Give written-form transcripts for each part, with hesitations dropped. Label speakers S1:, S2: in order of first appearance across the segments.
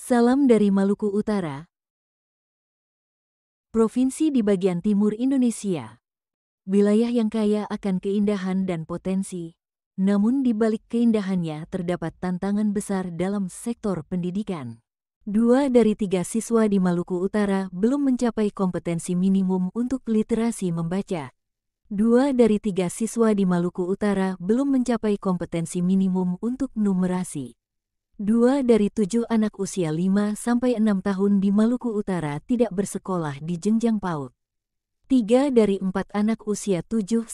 S1: Salam dari Maluku Utara, provinsi di bagian timur Indonesia. Wilayah yang kaya akan keindahan dan potensi, namun di balik keindahannya terdapat tantangan besar dalam sektor pendidikan. 2 dari 3 siswa di Maluku Utara belum mencapai kompetensi minimum untuk literasi membaca. 2 dari 3 siswa di Maluku Utara belum mencapai kompetensi minimum untuk numerasi. 2 dari 7 anak usia 5-6 tahun di Maluku Utara tidak bersekolah di jenjang PAUD. 3 dari 4 anak usia 7-18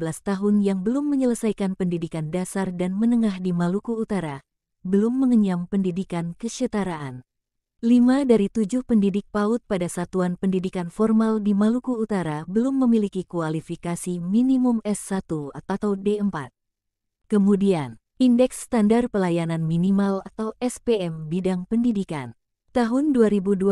S1: tahun yang belum menyelesaikan pendidikan dasar dan menengah di Maluku Utara belum mengenyam pendidikan kesetaraan. 5 dari 7 pendidik PAUD pada satuan pendidikan formal di Maluku Utara belum memiliki kualifikasi minimum S1 atau D4. Kemudian, Indeks Standar Pelayanan Minimal atau SPM bidang pendidikan tahun 2023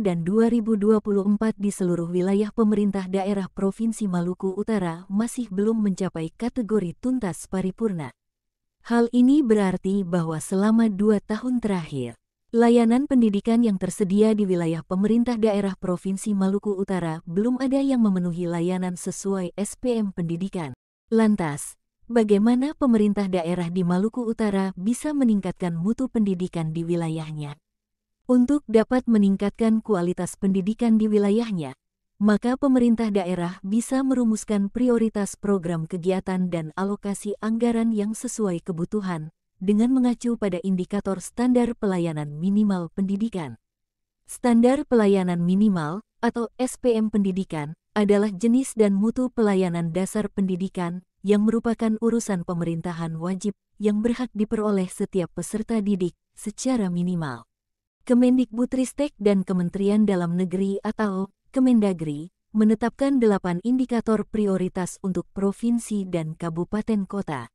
S1: dan 2024 di seluruh wilayah pemerintah daerah Provinsi Maluku Utara masih belum mencapai kategori tuntas paripurna. Hal ini berarti bahwa selama 2 tahun terakhir, layanan pendidikan yang tersedia di wilayah pemerintah daerah Provinsi Maluku Utara belum ada yang memenuhi layanan sesuai SPM pendidikan. Lantas, bagaimana pemerintah daerah di Maluku Utara bisa meningkatkan mutu pendidikan di wilayahnya? Untuk dapat meningkatkan kualitas pendidikan di wilayahnya, maka pemerintah daerah bisa merumuskan prioritas program kegiatan dan alokasi anggaran yang sesuai kebutuhan dengan mengacu pada indikator standar pelayanan minimal pendidikan. Standar pelayanan minimal atau SPM pendidikan adalah jenis dan mutu pelayanan dasar pendidikan yang merupakan urusan pemerintahan wajib yang berhak diperoleh setiap peserta didik secara minimal. Kemendikbudristek dan Kementerian Dalam Negeri atau Kemendagri menetapkan 8 indikator prioritas untuk provinsi dan kabupaten kota.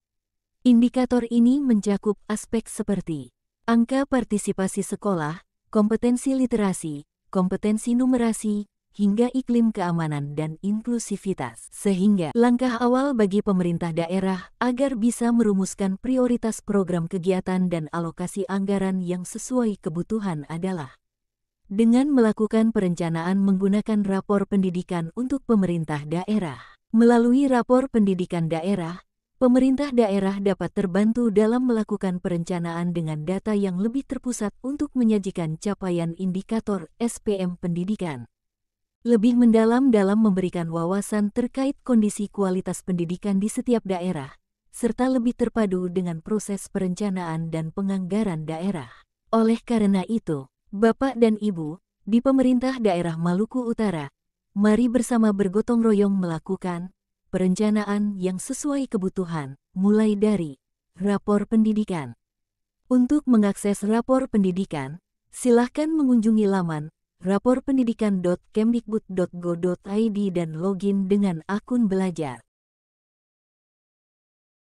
S1: Indikator ini mencakup aspek seperti angka partisipasi sekolah, kompetensi literasi, kompetensi numerasi, hingga iklim keamanan dan inklusivitas. Sehingga langkah awal bagi pemerintah daerah agar bisa merumuskan prioritas program kegiatan dan alokasi anggaran yang sesuai kebutuhan adalah dengan melakukan perencanaan menggunakan rapor pendidikan untuk pemerintah daerah. Melalui rapor pendidikan daerah, pemerintah daerah dapat terbantu dalam melakukan perencanaan dengan data yang lebih terpusat untuk menyajikan capaian indikator SPM pendidikan. Lebih mendalam dalam memberikan wawasan terkait kondisi kualitas pendidikan di setiap daerah, serta lebih terpadu dengan proses perencanaan dan penganggaran daerah. Oleh karena itu, Bapak dan Ibu, di pemerintah daerah Maluku Utara, mari bersama bergotong royong melakukan perencanaan yang sesuai kebutuhan, mulai dari rapor pendidikan. Untuk mengakses rapor pendidikan, silakan mengunjungi laman raporpendidikan.kemdikbud.go.id dan login dengan akun belajar.